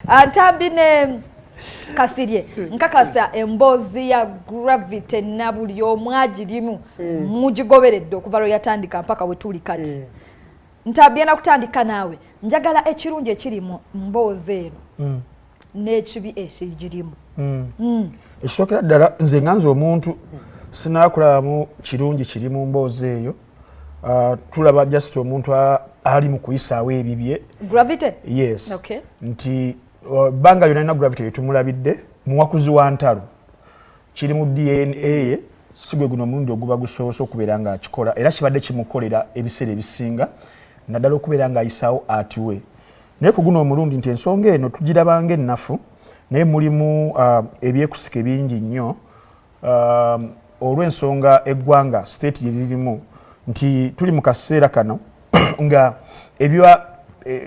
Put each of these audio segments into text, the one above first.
Antambi ne Kasirye nkakasa embozi ya gravity na buli omwagirimu mugigoberedde okuva lwe yatandika mpaka we tuli kati. Ntabye na kutandika nawe njagala ekirungi ekiri mu mbozi eno n'ekibi ekigirimu. Ekisokera ddala nze nganze omuntu sinakulamu kirungi kiri mu mbozi eyo. Tulaba just omuntu ali mu kuyisaawo ebibye. Gravity? Yes. Okay. Nti banga yona na gravity yetumulabidde muwakuzi wa ntalo kiri mu DNA sigwe guno mundi oguba gusobosa okubeera nga akikola era kibadde kimukolera ebiseera ebisinga naddala okubeera nga ayisaawo atiwe. Naye ku guno omulundi nti ensonga eno tugirabanga ennafu naye mulimu ebyekusika bingi nnyo olw'ensonga eggwanga state gye lirimu nti tuli mu kaseera kano nga ebya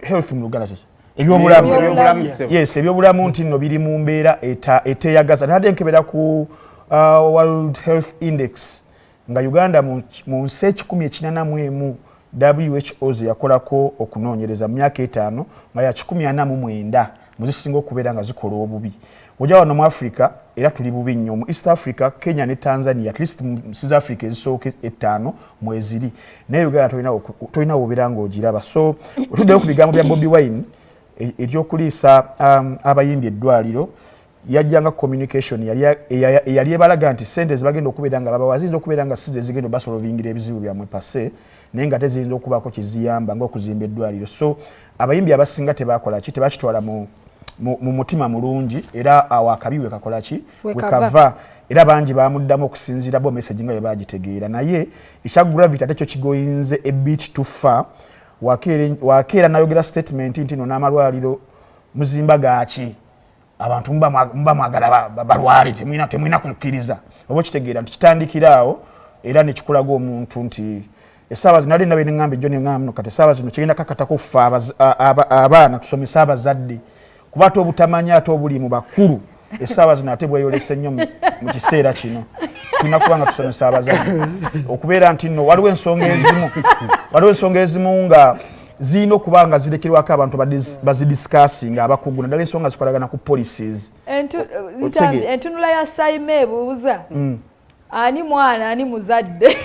health mu Luganda kiki ebyobulamu yes ebyobulamu nti nno biri mu mbeera eteyagaza nadde nkebera ku World Health Index nga Uganda mu nsi 181 WHO yakolako okunoonyereza mu myaka 5 nga ya 149 muzisinga okubeera nga zikola obubi. Ojja wano mu Africa era tuli bubi nnyo mu East Africa, Kenya ne Tanzania, at least mu South Africa ezisooka 5 mweziri. Naye Uganda tolina obeera ng'ogiraba. So otuddeyo ku bigambo bya Bobi Wine eryokuliisa abayimbi eddwaliro yajjanga communication yali ebalaga nti sente zibagenda okubeera nga babawa ziyinza okubeera nga size zigenda basolovingira ebizibu byamwe pase naye nga teziyinza okubaako kiziyamba ng'okuzimba eddwaliro. So abayimbi abasinga tebakola ki tebakitwala mu mutima mulungi era awo akabi we kakola ki wekava era bangi bamuddamu okusinziira bo message nga bagitegeera naye ekya gravity ate kyo kigoyinze a bit too far. Wakeera nayogera statement nti no n'amalwaliro muzimba gaaki abantu mba mwagala balwale temwina kukkiriza oba kitegeera nti kitandikiraawo era nekikulaga omuntu nti essaawa zino ali nabe neŋŋamba ejjo neŋŋamba kati essaawa zino kigenda kakatako okufa abaana tusomesa abazadde kuba ate obutamanya ate obuli mu bakulu essaawa zino ate bweyolese nnyo mu kiseera kino tulina kuba nga tusomesa abazadde okubeera nti nno waliwo ensonga ezimu nga zirina okuba nga zirekerwako abantu bazidisikasinga abakugu naddala ensonga zikolagana ku policies. Entunula ya Saime ebuuza ani mwana ani muzadde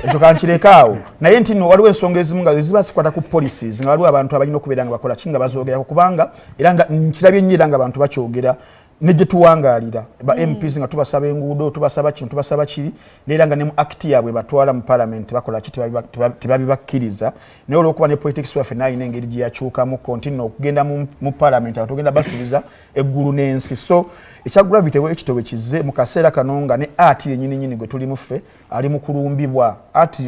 ekyo kankirekaawo naye nti nno waliwo ensonga ezimu nga ziba zikwata ku policies nga waliwo abantu abalina okubeera nga bakola ki nga bazoogerako kubanga era nkirabye nnyo era nga abantu bakyogera ne gye tuwangaalira ba MPs nga tubasaba enguudo tubasaba kino tubasaba kiri neera nga ne mu act yaabwe batwala mu parliament bakola ki tebabibakkiriza naye olw'okuba ne politics waffe nayina engeri gye yakyukamu continue okugenda mu parliament abantu ogenda basuubiza eggulu n'ensi. So ekya gravity ekitowe kizze mu kaseera kano nga ne art yennyini gwe tuli muffe ali mu kulumbibwa art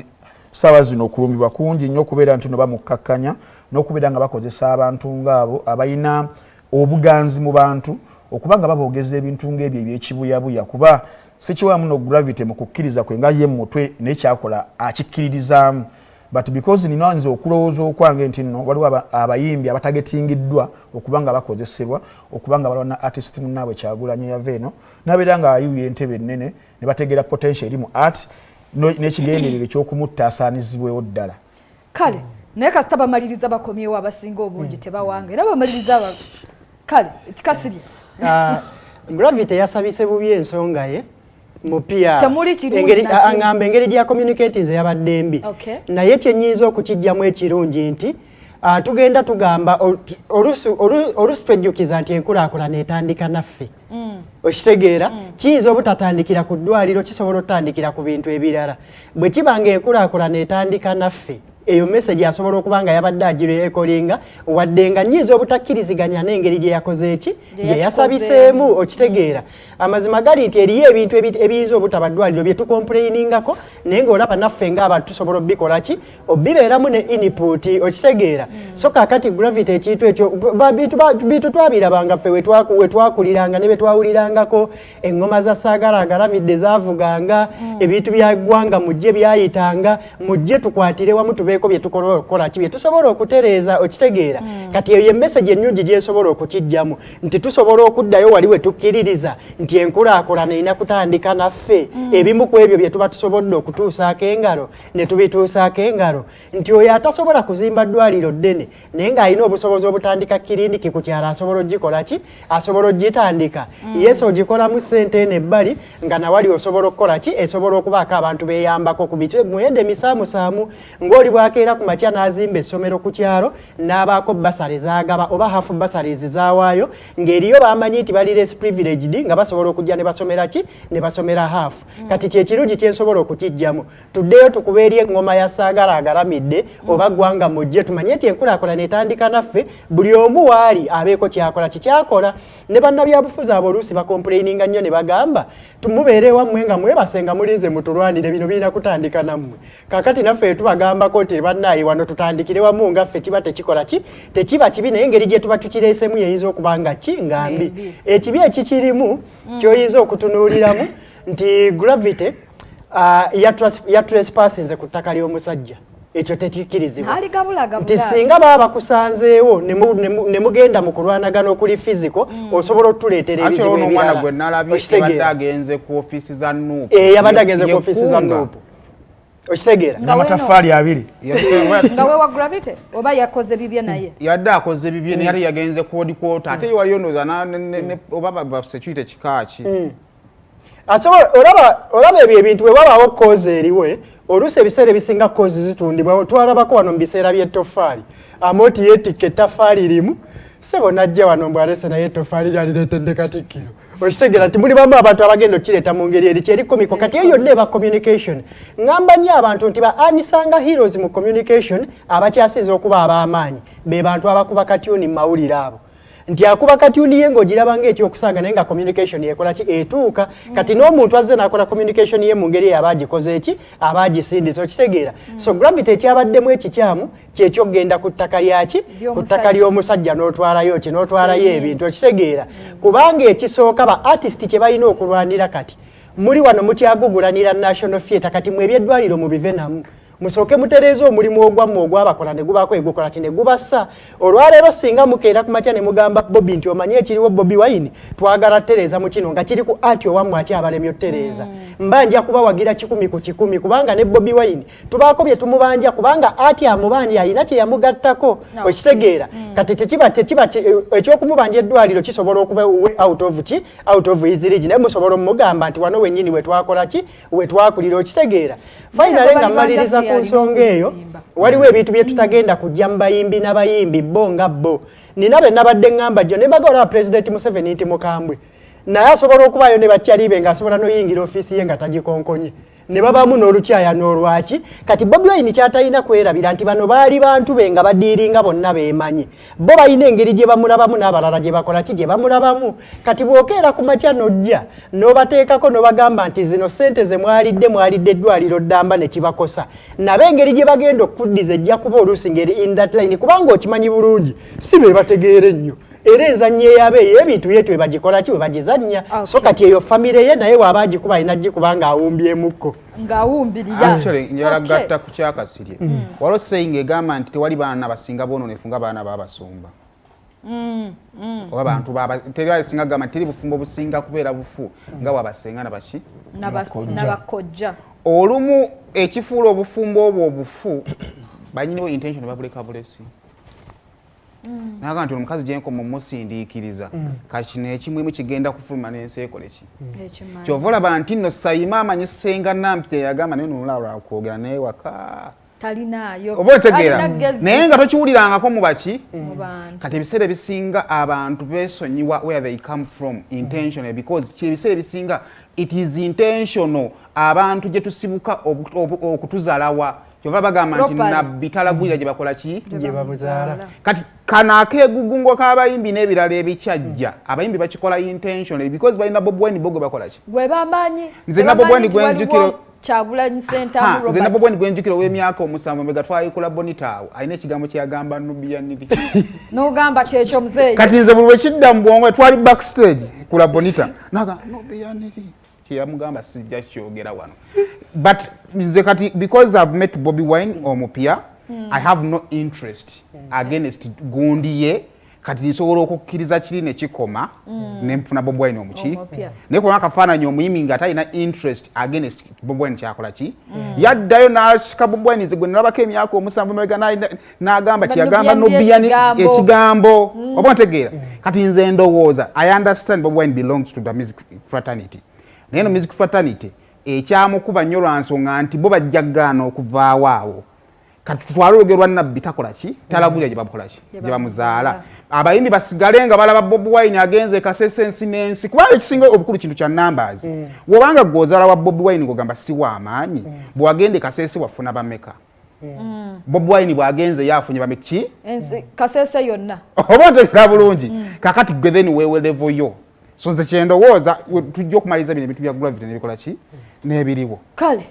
sawa zino okulumbibwa kungi nnyo okubeera nti no bamukkakkanya n'okubeera nga bakozesa abantu ng'abo abayina obuganzi mu bantu okubanga baboogeza ebintu ng'ebyo ebyekibuyabuya kuba sikiwamu no gravity mu kukkiriza kwe nga ye mutwe n'ekyakola akikkiririzaamu but because nino nze okulowooza okwange nti nno waliwo abayimbi abatagetingiddwa okubanga bakozesebwa okubanga balwana artist munnaabwe Kyagulanyi yava eno nabeera nga ayiwya entebe ennene ne bategeera potential eri mu art n'ekigenderero eky'okumuttaasaanizibwewo ddala. Kale naye kasita bamaliriza bakomyewo abasinga obungi tebawanga era bamaliriza kale Kasirye gravity yasabise bubi ensonga ye mupia engeri ya communicating yabadde mbi naye kyenyiza okukijjamu ekirungi nti tugenda tugamba olusi twejjukiza nti enkulaakulana etandika naffe okitegeera kiyinza obutatandikira ku ddwaliro kisobola otandikira ku bintu ebirala bwe kibanga enkulaakulana etandika naffe eyo message asobola okuba nga yabadde agirekolinga wadde nga nnyiza obutakkiriziganya n'engeri gye yakoze eki gye yasabiseemu okitegeera amazima gali nti eriyo ebintu ebiyinza obutabaddwaliro bye tukomplainingako naye ng'olaba naffe ng'abantu tusobola obbikola ki obbibeeramu ne input okitegeera so kaakati gravity ekintu ekyo bintu twabirabanga ffe we twakuliranga ne be twawulirangako eŋŋoma za saagala agalamidde zaavuganga ebintu bya ggwanga mujje byayitanga mujje tukwatire wamu tubeeko bye tukola ki bye tusobola okutereeza okitegeera kati eyo message ennungi gyesobola okukijjamu nti tusobola okuddayo wali we tukkiririza nti enkulaakulana erina kutandika naffe ebimu ku ebyo bye tuba tusobodde okutuusaako engalo ne tubituusaako engalo nti oyo atasobola kuzimba ddwaliro ddene naye ng'alina obusobozi obutandika kiriniki ku kyalo asobola ogikola ki asobola ogitandika yesu ogikolamu ssente eno ebbali nga nawali osobola okukola ki esobola okubaako abantu beeyambako ku bitu muyende misaamusaamu ng'oli bwakeera ku makya n'azimba essomero ku kyalo n'abaako basale zaagaba oba hafu basale zizawaayo ng'eriyo bamanyi nti bali less privileged nga basobola okujja ne basomera ki ne basomera hafu kati kyekirungi kyensobola okukijjamu tuddeyo tukuba eri eŋŋoma ya saagala agaramidde oba ggwanga mujje tumanye nti enkulaakulana etandika naffe buli omu waali abeeko kyakola kikyakola ne bannabyabufuzi abo oluusi bakomplaininga nnyo ne bagamba tumubeere wammwe nga mwebase nga mulinze mutulwanire bino birina kutandika nammwe kakati naffe tubagambako nti bannaayi wano tutandikire wamu nga ffe kiba tekikola ki tekiba kibi naye engeri gye tuba tukireesemu yeyinza okuba nga ki nga mbi ekibi ekikirimu kyoyinza okutunuuliramu nti gravity ya trespassing ku ttaka ly'omusajja ekyo tekikkirizibwa nti singa baba bakusanzeewo ne mugenda mu kulwanagana okuli physical osobola otuleetera ebizibu ebirala gwe nalabye yabadde agenze ku ofiisi za Nuupu yabadde agenze ku ofiisi za Nuupu okitegeera n'amataffaali 2 nga wewa gravity oba yakoze bibye naye yadde akoze bibye naye yali yagenze ku odikota ate waliyo noza oba ba security kikaaki olaba ebyo ebintu bwe wabaawo koze eriwe oluusi ebiseera ebisinga kozi zitundibwa twalabako wano mu biseera by'ettoffaali amooti yeetikka ettaffaali limu sebo najja wano mbwalese naye ettoffaali lyalireetedde Katikkiro okitegeera nti muli bamu abantu abagenda okkireeta mu ngeri eri kyeri komiko kati eyo yonna eba communication ngamba nnyo abantu nti baanisanga heroes mu communication abakyasinza okuba ab'amaanyi be bantu abakuba katyuni mu mawulire abo nti akuba katyuni ye ng'ogiraba ng'ekyokusanga naye nga communication yekola ki etuuka kati n'omuntu azze n'akola communication ye mu ngeri eyo abaagikoze eki abaagisindisa okitegeera so gravity ekyabaddemu ekikyamu kyekyokgenda ku ttaka lyaki ku ttaka ly'omusajja n'otwalayo ki n'otwalayo ebintu okitegeera kubanga ekisooka ba artist kye balina okulwanira kati muli wano mukyagugulanira national theatre kati mu ebyeddwaliro mu bive namu musooke mutereeza omulimu ogwammwe ogwabakola ne gubaako egukola ki ne gubassa olwaleero singa mukeera ku makya ne mugamba Bobi nti omanyi ekiriwo Bobi Wine twagala tereeza mu kino nga kiri ku ati owammwe akyabalemye otereeza mba nja kubawagira 10 ku 10 kubanga ne Bobi Wine tubaako bye tumubanja kubanga ati amubanja alina kye yamugattako okitegeera kati tekiba ekyokumubanja eddwaliro kisobola okuba out of his region naye musobola omugamba nti wano wennyini we twakola ki we twakulira okitegeera finally nga mmaliriza ku nsonga eyo waliwo ebintu bye tutagenda kujja mu bayimbi n'abayimbi bo nga bo nina be nabadde ŋŋamba jjo ne bagala President Museveni nti mukambwe naye asobola okubaayo ne bakyalibe ng'asobola n'oyingira ofiisi ye nga tagikonkonye ne babamu n'olukyaya n'olwaki kati Bobi Wine kyatalina kwerabira nti bano baali bantu be nga badiiringa bonna beemanyi bo balina engeri gye bamulabamu n'abalala gye bakola ki gye bamulabamu kati bw'okeera ku makya n'ojja n'obateekako n'obagamba nti zino ssente ze mwalidde eddwaliro ddamba ne kibakosa nabo engeri gye bagenda okuddiza ejja kuba oluusi ngeri in that line kubanga okimanyi bulungi si be bategeera ennyo era enzannya eyabe ebintu byetu bagikola ki bwe bagizannya so kati eyo famire ye naye waaba agikuba alina gikubanga awumbyemukko ng'awumbirira njala ku kyakasirye waliwo sayinga egamba nti tewali baana basinga boononefu nga baana baabasumba oba abantu teri gamba teri bufumbo businga kubeera bufu nga wabasenga nabaki nabakojja olumu ekifuula obufumbo obwo obufu banyiniwo intention babuleka bulesi naga nti omukazi gyenkoma musindiikiriza kati kino ekimulimu kigenda kufuluma n'ensi ekole ki kyova olaba nti nno sayima amanyi senga nampita yagamba naye nolula lwakwogera naye waka talinayo oba otegeera naye nga tokiwulirangako mu baki kati ebiseera ebisinga abantu beesonyiwa where they come from intentional because ebiseera ebisinga it is intentional abantu gye tusibuka okutuzaalawa kyova bagamba nti nabbi talagwira gye bakola ki gye babuzaala kati kano akeegugungo k'abayimbi n'ebirala ebikyajja abayimbi bakikola intentional because balina Bobi Wine bogwe bakola ki gwe bamanyi nze na Bobi Wine gwenjukiro Kyagulanyi Sentamu Robert nze na Bobi Wine gwenjukiro w'emyaka 7 mbega twayikola Bonitaawo alina ekigambo kyeyagamba Nubia nili n'ogamba kyekyo muzeeyi kati nze buli wekidda mu bwongo twali backstage kula Bonita naga Nubia nili kyeyamugamba sijja kyogera wano but nze kati because I've met Bobi Wine omupya I have no interest against gundi ye kati nsobola okukkiriza kiri ne kikoma ne mfuna Bobi Wine omuki ne kuba akafaananyi omuyimi nga talina interest against Bobi Wine kyakola ki yaddayo n'asika Bobi Wine nze gwe nalabako emyaka omusanvu emabega n'agamba kyeyagamba nobiyani ekigambo oba ntegeera kati nze ndowooza I understand Bobi Wine belongs to the music fraternity naye no music fraternity ekyamukuba nnyo lwa nsonga nti bo bajja kugaana okuvaawo awo kati tutwala olugero lwa nabbi takola ki talabulira gye bamukola ki gye bamuzaala abayimbi basigale nga balaba Bobi Wine agenze kasese ensi n'ensi kubanga ekisinga obukulu kintu kya numbers wobanga gwozaala wa Bobi Wine ng'ogamba si w'amaanyi bw'agende kasese wafuna bameka Bobi Wine bw'agenze yafunye bameki kasese yonna oba ntegeera bulungi kakati gwe then wewe level yo so nze kyendowooza tujja okumaliza bino ebintu bya gravity n'ebikola ki n'ebiriwo kale